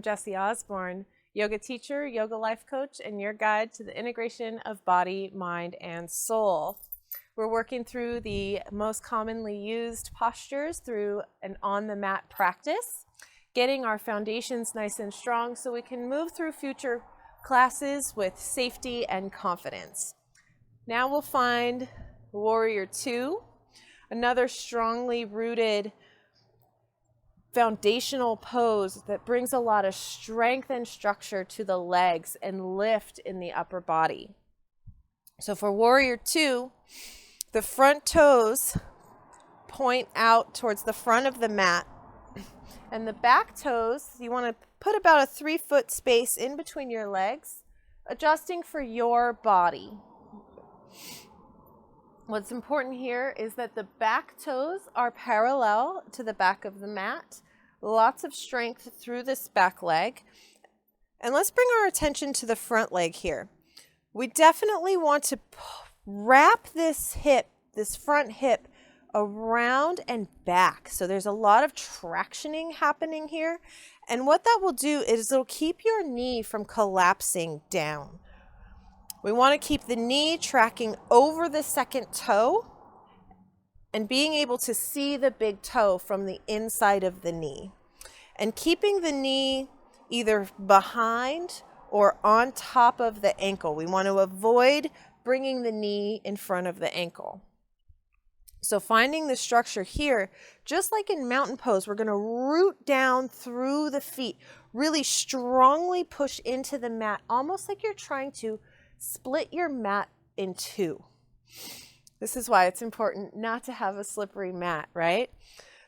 I'm Jessie Osborne, yoga teacher, yoga life coach, and your guide to the integration of body, mind, and soul. We're working through the most commonly used postures through an on-the-mat practice, getting our foundations nice and strong so we can move through future classes with safety and confidence. Now we'll find Warrior Two, another strongly rooted foundational pose that brings a lot of strength and structure to the legs and lift in the upper body. So for Warrior Two, the front toes point out towards the front of the mat, and the back toes, you want to put about a 3-foot space in between your legs, adjusting for your body. What's important here is that the back toes are parallel to the back of the mat. Lots of strength through this back leg. And let's bring our attention to the front leg here. We definitely want to wrap this front hip around and back. So there's a lot of tractioning happening here. And what that will do is it'll keep your knee from collapsing down. We want to keep the knee tracking over the second toe and being able to see the big toe from the inside of the knee. And keeping the knee either behind or on top of the ankle. We want to avoid bringing the knee in front of the ankle. So finding the structure here, just like in mountain pose, we're going to root down through the feet, really strongly push into the mat, almost like you're trying to split your mat in two. This is why it's important not to have a slippery mat, right?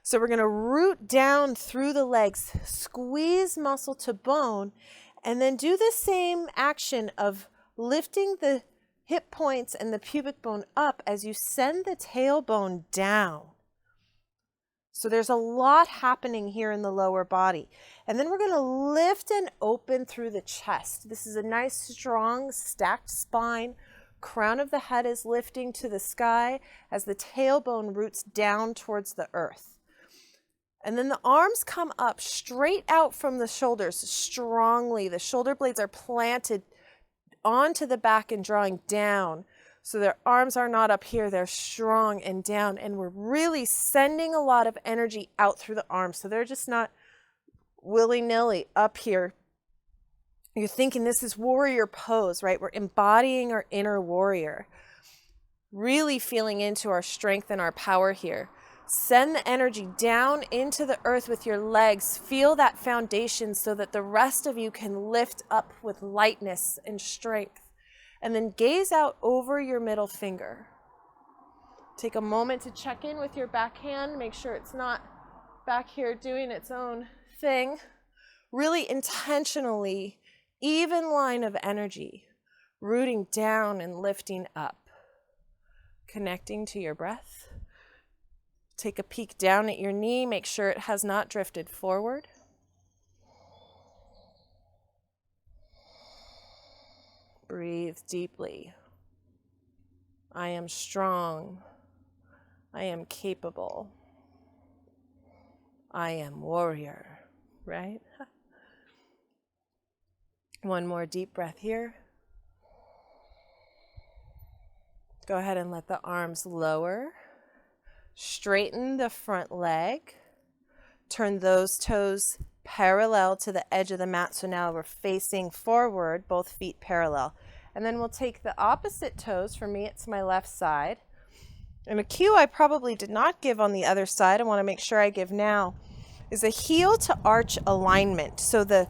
So we're going to root down through the legs, squeeze muscle to bone, and then do the same action of lifting the hip points and the pubic bone up as you send the tailbone down. So there's a lot happening here in the lower body. And then we're going to lift and open through the chest. This is a nice, strong, stacked spine. Crown of the head is lifting to the sky as the tailbone roots down towards the earth. And then the arms come up straight out from the shoulders strongly. The shoulder blades are planted onto the back and drawing down. So their arms are not up here, they're strong and down, and we're really sending a lot of energy out through the arms. So they're just not willy-nilly up here. You're thinking this is warrior pose, right? We're embodying our inner warrior, really feeling into our strength and our power here. Send the energy down into the earth with your legs. Feel that foundation so that the rest of you can lift up with lightness and strength. And then gaze out over your middle finger. Take a moment to check in with your back hand. Make sure it's not back here doing its own thing. Really intentionally, even line of energy, rooting down and lifting up. Connecting to your breath. Take a peek down at your knee. Make sure it has not drifted forward. Breathe deeply. I am strong. I am capable. I am warrior, right? One more deep breath here. Go ahead and let the arms lower. Straighten the front leg. Turn those toes parallel to the edge of the mat. So now we're facing forward, both feet parallel. And then we'll take the opposite toes. For me, it's my left side. And a cue I probably did not give on the other side, I want to make sure I give now, is a heel to arch alignment. So the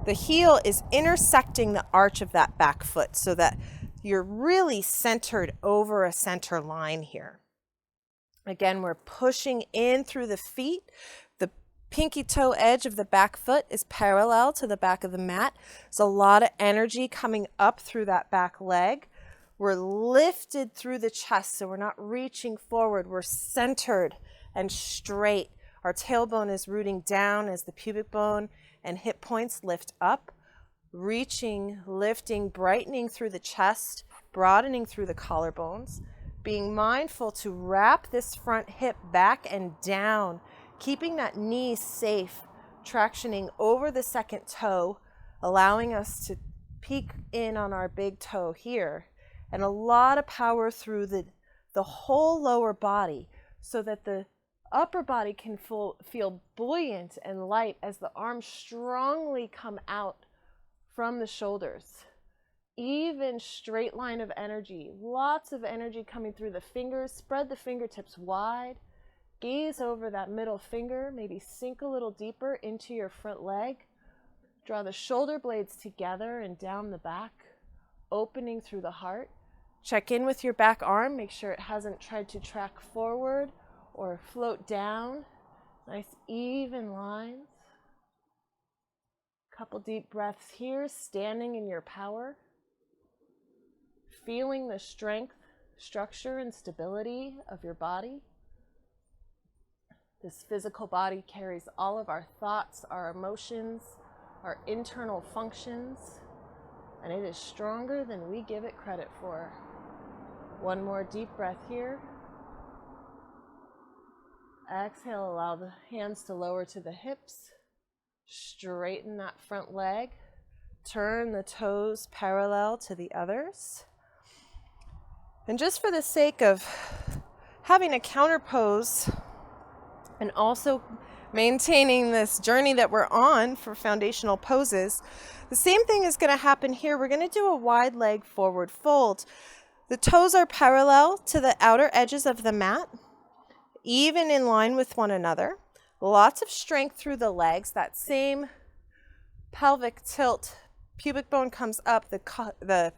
heel is intersecting the arch of that back foot so that you're really centered over a center line here. Again, we're pushing in through the feet. The pinky toe edge of the back foot is parallel to the back of the mat. There's a lot of energy coming up through that back leg. We're lifted through the chest, so we're not reaching forward. We're centered and straight. Our tailbone is rooting down as the pubic bone and hip points lift up. Reaching, lifting, brightening through the chest, broadening through the collarbones. Being mindful to wrap this front hip back and down, keeping that knee safe, tractioning over the second toe, allowing us to peek in on our big toe here, and a lot of power through the whole lower body so that the upper body can feel buoyant and light as the arms strongly come out from the shoulders. Even straight line of energy, lots of energy coming through the fingers. Spread the fingertips wide. Gaze over that middle finger, maybe sink a little deeper into your front leg. Draw the shoulder blades together and down the back, opening through the heart. Check in with your back arm, make sure it hasn't tried to track forward or float down. Nice even lines. Couple deep breaths here, standing in your power. Feeling the strength, structure, and stability of your body. This physical body carries all of our thoughts, our emotions, our internal functions, and it is stronger than we give it credit for. One more deep breath here. Exhale, allow the hands to lower to the hips. Straighten that front leg. Turn the toes parallel to the others. And just for the sake of having a counter pose and also maintaining this journey that we're on for foundational poses, the same thing is going to happen here. We're going to do a wide leg forward fold. The toes are parallel to the outer edges of the mat, even in line with one another. Lots of strength through the legs. That same pelvic tilt, pubic bone comes up, the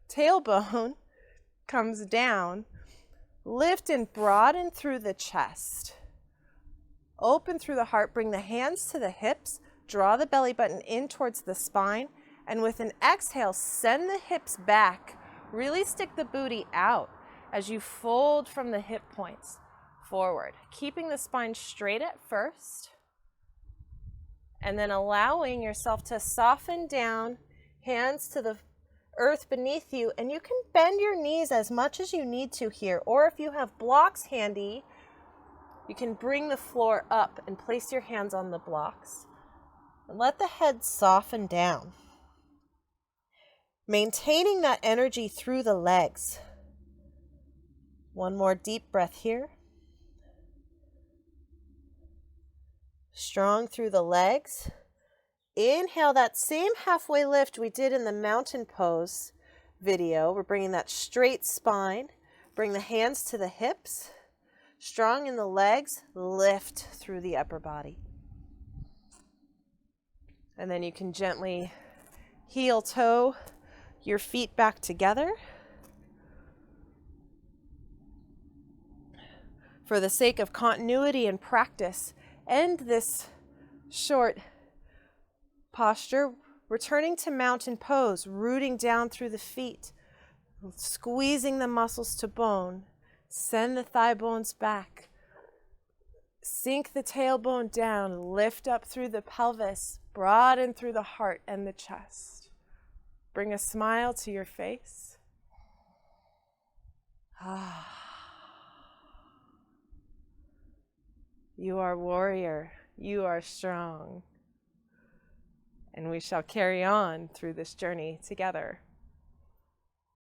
tailbone comes down. Lift and broaden through the chest. Open through the heart. Bring the hands to the hips. Draw the belly button in towards the spine. And with an exhale, send the hips back. Really stick the booty out as you fold from the hip points forward. Keeping the spine straight at first. And then allowing yourself to soften down, hands to the earth beneath you, and you can bend your knees as much as you need to here, or if you have blocks handy, you can bring the floor up and place your hands on the blocks and let the head soften down, maintaining that energy through the legs. One more deep breath here. Strong through the legs. Inhale that same halfway lift we did in the mountain pose video. We're bringing that straight spine. Bring the hands to the hips. Strong in the legs. Lift through the upper body. And then you can gently heel toe your feet back together. For the sake of continuity and practice, end this short posture, returning to mountain pose, rooting down through the feet, squeezing the muscles to bone. Send the thigh bones back. Sink the tailbone down, lift up through the pelvis, broaden through the heart and the chest. Bring a smile to your face. You are warrior, you are strong. And we shall carry on through this journey together.